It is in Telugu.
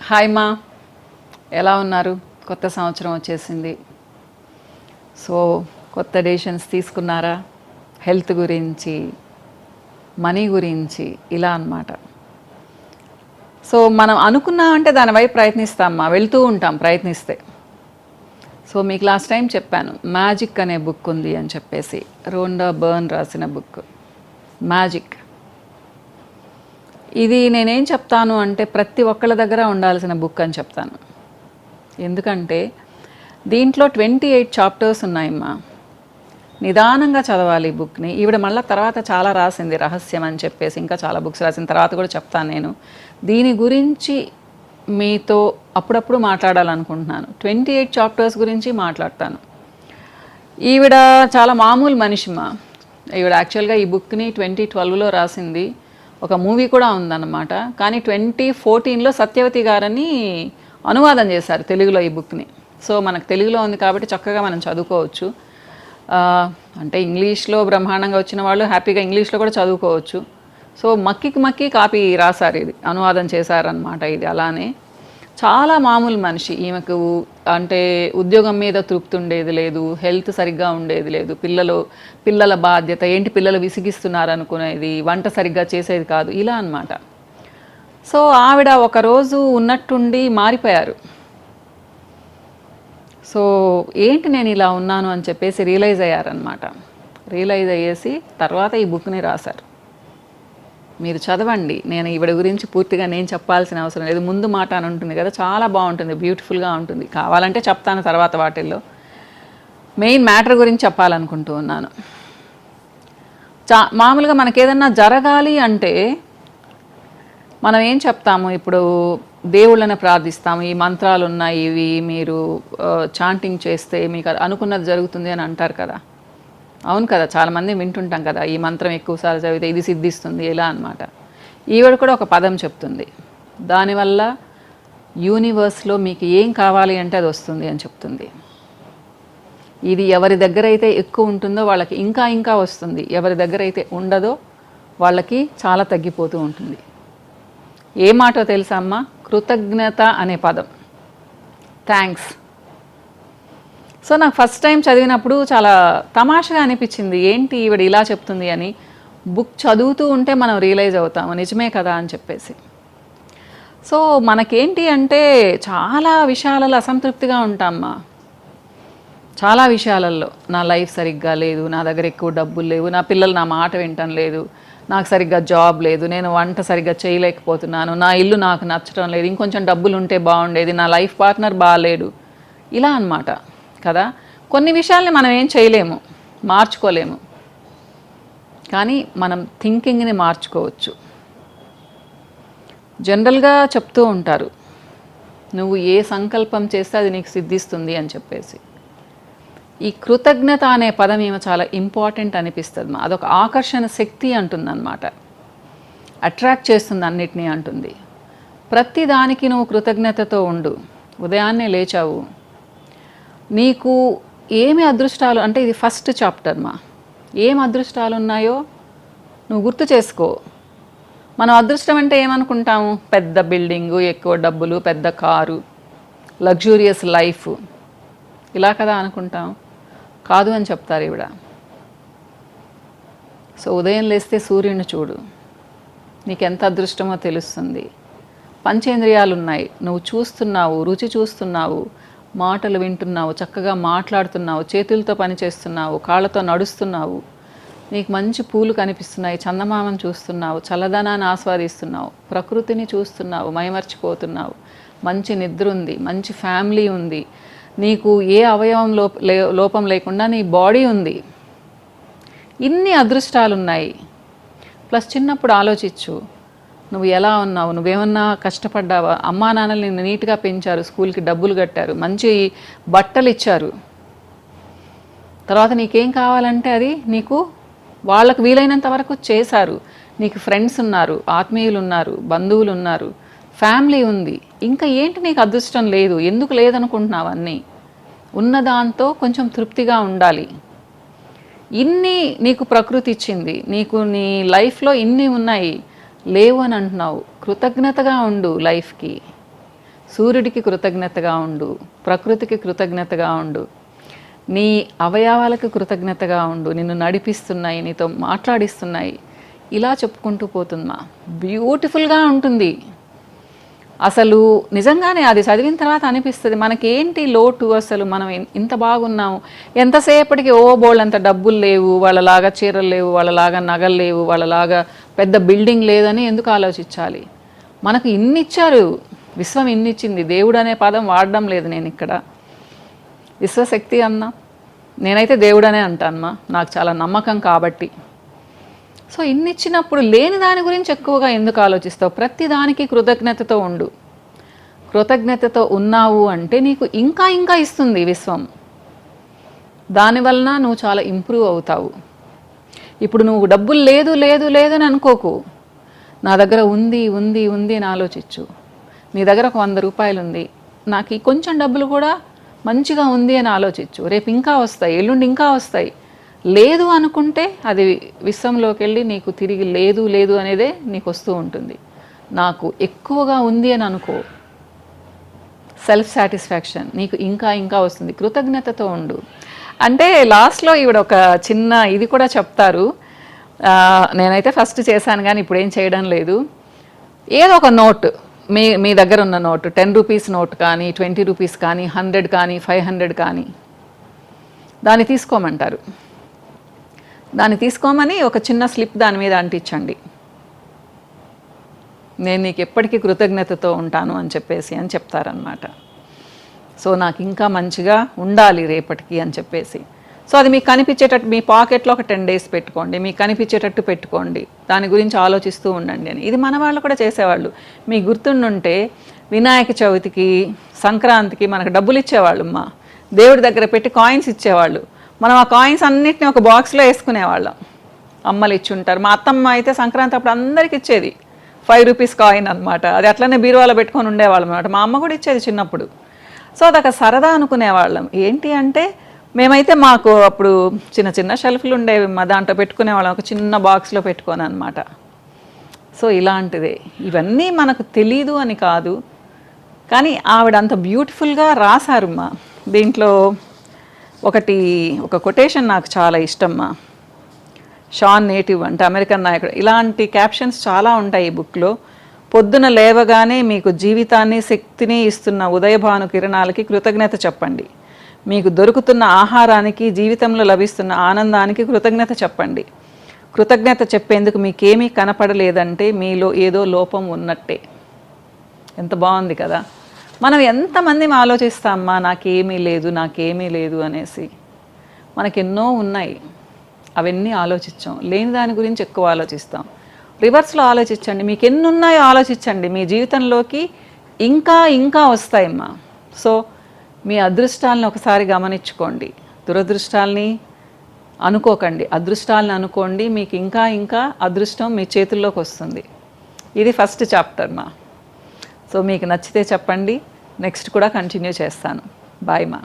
హాయ్ మా, ఎలా ఉన్నారు? కొత్త సంవత్సరం వచ్చేసింది. సో కొత్త డెసిషన్స్ తీసుకున్నారా? హెల్త్ గురించి, మనీ గురించి, ఇలా అన్నమాట. సో మనం అనుకున్నామంటే దాని వైపు ప్రయత్నిస్తామా, వెళ్తూ ఉంటాం ప్రయత్నిస్తే. సో మీకు లాస్ట్ టైం చెప్పాను, మ్యాజిక్ అనే బుక్ ఉంది అని చెప్పేసి, రోండా బర్న్ రాసిన బుక్ మ్యాజిక్. ఇది నేనేం చెప్తాను అంటే ప్రతి ఒక్కళ్ళ దగ్గర ఉండాల్సిన బుక్ అని చెప్తాను. ఎందుకంటే దీంట్లో 28 చాప్టర్స్ ఉన్నాయమ్మా. నిదానంగా చదవాలి ఈ బుక్ని. ఈవిడ మళ్ళీ తర్వాత చాలా రాసింది, రహస్యం అని చెప్పేసి ఇంకా చాలా బుక్స్ రాసిన తర్వాత కూడా చెప్తాను. నేను దీని గురించి మీతో అప్పుడప్పుడు మాట్లాడాలనుకుంటున్నాను. 28 చాప్టర్స్ గురించి మాట్లాడతాను. ఈవిడ చాలా మామూలు మనిషిమా. ఈవిడ యాక్చువల్గా ఈ బుక్ని 2012లో రాసింది. ఒక మూవీ కూడా ఉందన్నమాట. కానీ 2014లో సత్యవతి గారని అనువాదం చేశారు తెలుగులో ఈ బుక్ని. సో మనకు తెలుగులో ఉంది కాబట్టి చక్కగా మనం చదువుకోవచ్చు. అంటే ఇంగ్లీష్లో బ్రహ్మాండంగా వచ్చిన వాళ్ళు హ్యాపీగా ఇంగ్లీష్లో కూడా చదువుకోవచ్చు. సో మక్కి కాపీ రాశారు, ఇది అనువాదం చేశారనమాట. ఇది అలానే చాలా మామూలు మనిషి. ఈమెకు అంటే ఉద్యోగం మీద తృప్తి ఉండేది లేదు, హెల్త్ సరిగ్గా ఉండేది లేదు, పిల్లల బాధ్యత ఏంటి, పిల్లలు విసిగిస్తున్నారు అనుకునేది, వంట సరిగ్గా చేసేది కాదు, ఇలా అన్నమాట. సో ఆవిడ ఒకరోజు ఉన్నట్టుండి మారిపోయారు. సో ఏంటి నేను ఇలా ఉన్నాను అని చెప్పేసి రియలైజ్ అయ్యారనమాట. రియలైజ్ అయ్యేసి తర్వాత ఈ బుక్ని రాశారు. మీరు చదవండి. నేను ఈవిడ గురించి పూర్తిగా నేను చెప్పాల్సిన అవసరం లేదు. ముందు మాట అని ఉంటుంది కదా, చాలా బాగుంటుంది, బ్యూటిఫుల్గా ఉంటుంది. కావాలంటే చెప్తాను తర్వాత వాటిల్లో. మెయిన్ మ్యాటర్ గురించి చెప్పాలనుకుంటూ ఉన్నాను. మామూలుగా మనకేదన్నా జరగాలి అంటే మనం ఏం చెప్తాము? ఇప్పుడు దేవుళ్ళని ప్రార్థిస్తాము, ఈ మంత్రాలు ఉన్నాయి, ఇవి మీరు చాంటింగ్ చేస్తే మీకు అనుకున్నది జరుగుతుంది అని అంటారు కదా. అవును కదా, చాలామంది వింటుంటాం కదా, ఈ మంత్రం ఎక్కువసార్లు చదివితే ఇది సిద్ధిస్తుంది, ఇలా అనమాట. ఈవిడ కూడా ఒక పదం చెప్తుంది, దానివల్ల యూనివర్స్లో మీకు ఏం కావాలి అంటే అది వస్తుంది అని చెప్తుంది. ఇది ఎవరి దగ్గర అయితే ఎక్కువ ఉంటుందో వాళ్ళకి ఇంకా ఇంకా వస్తుంది, ఎవరి దగ్గర అయితే ఉండదో వాళ్ళకి చాలా తగ్గిపోతూ ఉంటుంది. ఏ మాటో తెలుసా అమ్మ? కృతజ్ఞత అనే పదం, థ్యాంక్స్. సో నాకు ఫస్ట్ టైం చదివినప్పుడు చాలా తమాషగా అనిపించింది, ఏంటి ఈవిడ ఇలా చెప్తుంది అని. బుక్ చదువుతూ ఉంటే మనం రియలైజ్ అవుతాము, నిజమే కదా అని చెప్పేసి. సో మనకేంటి అంటే చాలా విషయాలలో అసంతృప్తిగా ఉంటామా. చాలా విషయాలలో, నా లైఫ్ సరిగ్గా లేదు, నా దగ్గర ఎక్కువ డబ్బులు లేవు, నా పిల్లలు నా మాట వింటం లేదు, నాకు సరిగ్గా జాబ్ లేదు, నేను వంట సరిగ్గా చేయలేకపోతున్నాను, నా ఇల్లు నాకు నచ్చడం లేదు, ఇంకొంచెం డబ్బులు ఉంటే బాగుండేది, నా లైఫ్ పార్ట్నర్ బాగాలేడు, ఇలా అన్నమాట కదా. కొన్ని విషయాల్ని మనం ఏం చేయలేము, మార్చుకోలేము, కానీ మనం థింకింగ్ని మార్చుకోవచ్చు. జనరల్గా చెప్తూ ఉంటారు, నువ్వు ఏ సంకల్పం చేస్తే అది నీకు సిద్ధిస్తుంది అని చెప్పేసి. ఈ కృతజ్ఞత అనే పదం ఏమో చాలా ఇంపార్టెంట్ అనిపిస్తుంది. అదొక ఆకర్షణ శక్తి అంటుందన్నమాట, అట్రాక్ట్ చేస్తుంది అన్నిటినీ అంటుంది. ప్రతి దానికి నువ్వు కృతజ్ఞతతో ఉండు. ఉదయాన్నే లేచావు, నీకు ఏమి అదృష్టాలు అంటే, ఇది ఫస్ట్ చాప్టర్ మా, ఏం అదృష్టాలు ఉన్నాయో నువ్వు గుర్తు చేసుకో. మనం అదృష్టం అంటే ఏమనుకుంటాము? పెద్ద బిల్డింగు, ఎక్కువ డబ్బులు, పెద్ద కారు, లగ్జూరియస్ లైఫ్, ఇలా కదా అనుకుంటాం. కాదు అని చెప్తారు ఈవిడ. సో ఉదయం లేస్తే సూర్యుని చూడు, నీకెంత అదృష్టమో తెలుస్తుంది. పంచేంద్రియాలు ఉన్నాయి, నువ్వు చూస్తున్నావు, రుచి చూస్తున్నావు, మాటలు వింటున్నావు, చక్కగా మాట్లాడుతున్నావు, చేతులతో పని చేస్తున్నావు, కాళ్ళతో నడుస్తున్నావు, నీకు మంచి పూలు కనిపిస్తున్నాయి, చందమామను చూస్తున్నావు, చల్లదనాన్ని ఆస్వాదిస్తున్నావు, ప్రకృతిని చూస్తున్నావు, మైమర్చిపోతున్నావు, మంచి నిద్ర ఉంది, మంచి ఫ్యామిలీ ఉంది, నీకు ఏ అవయవం లోపం లేకుండా నీ బాడీ ఉంది. ఇన్ని అదృష్టాలు ఉన్నాయి. ప్లస్ చిన్నప్పుడు ఆలోచించు, నువ్వు ఎలా ఉన్నావు, నువ్వేమన్నా కష్టపడ్డావా? అమ్మా నాన్నలు నిన్ను నీట్గా పెంచారు, స్కూల్కి డబ్బులు కట్టారు, మంచి బట్టలు ఇచ్చారు. తర్వాత నీకేం కావాలంటే అది నీకు వాళ్ళకు వీలైనంత వరకు చేశారు. నీకు ఫ్రెండ్స్ ఉన్నారు, ఆత్మీయులు ఉన్నారు, బంధువులు ఉన్నారు, ఫ్యామిలీ ఉంది. ఇంకా ఏంటి నీకు అదృష్టం లేదు? ఎందుకు లేదనుకుంటున్నావు? అన్నీ ఉన్నదాంతో కొంచెం తృప్తిగా ఉండాలి. ఇన్ని నీకు ప్రకృతి ఇచ్చింది, నీకు నీ లైఫ్లో ఇన్ని ఉన్నాయి, లేవు అని అంటున్నావు. కృతజ్ఞతగా ఉండు లైఫ్కి. సూర్యుడికి కృతజ్ఞతగా ఉండు, ప్రకృతికి కృతజ్ఞతగా ఉండు, నీ అవయవాలకు కృతజ్ఞతగా ఉండు, నిన్ను నడిపిస్తున్నాయి, నీతో మాట్లాడిస్తున్నాయి, ఇలా చెప్పుకుంటూ పోతుందా. బ్యూటిఫుల్గా ఉంటుంది. అసలు నిజంగానే అది చదివిన తర్వాత అనిపిస్తుంది మనకేంటి లోటు, అసలు మనం ఇంత బాగున్నాము, ఎంతసేపటికి బోళ్ళంత డబ్బులు లేవు, వాళ్ళలాగా చీరలు లేవు, వాళ్ళలాగా నగలు లేవు, వాళ్ళలాగా పెద్ద బిల్డింగ్ లేదని ఎందుకు ఆలోచించాలి. మనకు ఇన్ని ఇచ్చారు, విశ్వం ఇన్ని ఇచ్చింది. దేవుడు అనే పదం వాడడం లేదు నేను ఇక్కడ, విశ్వశక్తి అన్నా, నేనైతే దేవుడనే అంటానమ్మా, నాకు చాలా నమ్మకం కాబట్టి. సో ఇన్ని ఇచ్చినప్పుడు లేని దాని గురించి ఎక్కువగా ఎందుకు ఆలోచిస్తావు. ప్రతి దానికి కృతజ్ఞతతో ఉండు. కృతజ్ఞతతో ఉన్నావు అంటే నీకు ఇంకా ఇంకా ఇస్తుంది విశ్వం. దానివలన నువ్వు చాలా ఇంప్రూవ్ అవుతావు. ఇప్పుడు నువ్వు డబ్బులు లేదు లేదు లేదని అనుకోకు, నా దగ్గర ఉంది ఉంది ఉంది అని ఆలోచించు. నీ దగ్గర ఒక 100 రూపాయలు ఉంది, నాకు ఈ కొంచెం డబ్బులు కూడా మంచిగా ఉంది అని ఆలోచించు. రేపు ఇంకా వస్తాయి, ఎల్లుండి ఇంకా వస్తాయి. లేదు అనుకుంటే అది విశ్వంలోకి వెళ్ళి నీకు తిరిగి లేదు లేదు అనేదే నీకు వస్తూ ఉంటుంది. నాకు ఎక్కువగా ఉంది అని అనుకో, సెల్ఫ్ సాటిస్ఫాక్షన్ నీకు ఇంకా ఇంకా వస్తుంది. కృతజ్ఞతతో ఉండు. అంటే లాస్ట్లో ఈవిడ ఒక చిన్న ఇది కూడా చెప్తారు, నేనైతే ఫస్ట్ చేశాను కానీ ఇప్పుడు ఏం చేయడం లేదు. ఏదో ఒక నోట్, మీ దగ్గర ఉన్న నోట్, 10 రూపీస్ నోట్ కానీ, 20 రూపీస్ కానీ, 100 కానీ, 500 కానీ, దాన్ని తీసుకోమంటారు. దాన్ని తీసుకోమని ఒక చిన్న స్లిప్ దాని మీద అంటించండి, నేను నీకు ఎప్పటికీ కృతజ్ఞతతో ఉంటాను అని చెప్తారనమాట. సో నాకు ఇంకా మంచిగా ఉండాలి రేపటికి అని చెప్పేసి. సో అది మీకు కనిపించేటట్టు మీ పాకెట్లో ఒక 10 డేస్ పెట్టుకోండి, మీకు కనిపించేటట్టు పెట్టుకోండి, దాని గురించి ఆలోచిస్తూ ఉండండి అని. ఇది మన వాళ్ళు కూడా చేసేవాళ్ళు. మీకు గుర్తుండుంటే వినాయక చవితికి, సంక్రాంతికి మనకు డబ్బులు ఇచ్చేవాళ్ళు, మా దేవుడి దగ్గర పెట్టి కాయిన్స్ ఇచ్చేవాళ్ళు. మనం ఆ కాయిన్స్ అన్నిటిని ఒక బాక్స్లో వేసుకునేవాళ్ళం, అమ్మలు ఇచ్చి ఉంటారు. మా అత్తమ్మ అయితే సంక్రాంతి అప్పుడు అందరికి ఇచ్చేది 5 రూపీస్ కాయిన్ అనమాట. అది అట్లనే బీరువాలో పెట్టుకొని ఉండేవాళ్ళం అనమాట. మా అమ్మ కూడా ఇచ్చేది చిన్నప్పుడు. సో అదొక సరదా అనుకునేవాళ్ళం. ఏంటి అంటే మేమైతే మాకు అప్పుడు చిన్న చిన్న షెల్ఫ్లు ఉండేవి, మా దాంట్లో పెట్టుకునేవాళ్ళం, ఒక చిన్న బాక్స్లో పెట్టుకొని అనమాట. సో ఇలాంటిదే, ఇవన్నీ మనకు తెలీదు అని కాదు, కానీ ఆవిడ అంత బ్యూటిఫుల్గా రాశారు మా. దీంట్లో ఒక కొటేషన్ నాకు చాలా ఇష్టమ్మా. షాన్ నేటివ్ అంటే అమెరికన్ నాయకుడు, ఇలాంటి క్యాప్షన్స్ చాలా ఉంటాయి ఈ బుక్లో. పొద్దున లేవగానే మీకు జీవితాన్ని, శక్తిని ఇస్తున్న ఉదయభాను కిరణాలకి కృతజ్ఞత చెప్పండి. మీకు దొరుకుతున్న ఆహారానికి, జీవితంలో లభిస్తున్న ఆనందానికి కృతజ్ఞత చెప్పండి. కృతజ్ఞత చెప్పేందుకు మీకేమీ కనపడలేదంటే మీలో ఏదో లోపం ఉన్నట్టే. ఎంత బాగుంది కదా. మనం ఎంతమంది ఆలోచిస్తామా నాకేమీ లేదు నాకేమీ లేదు అనేసి. మనకెన్నో ఉన్నాయి, అవన్నీ ఆలోచించాం. లేని దాని గురించి ఎక్కువ ఆలోచిస్తాం. రివర్స్లో ఆలోచించండి, మీకు ఎన్ని ఉన్నాయో ఆలోచించండి, మీ జీవితంలోకి ఇంకా ఇంకా వస్తాయమ్మా. సో మీ అదృష్టాలను ఒకసారి గమనించుకోండి, దురదృష్టాలని అనుకోకండి, అదృష్టాలను అనుకోండి. మీకు ఇంకా ఇంకా అదృష్టం మీ చేతుల్లోకి వస్తుంది. ఇది ఫస్ట్ చాప్టర్ మా. సో మీకు నచ్చితే చెప్పండి, నెక్స్ట్ కూడా కంటిన్యూ చేస్తాను. బాయ్ మా.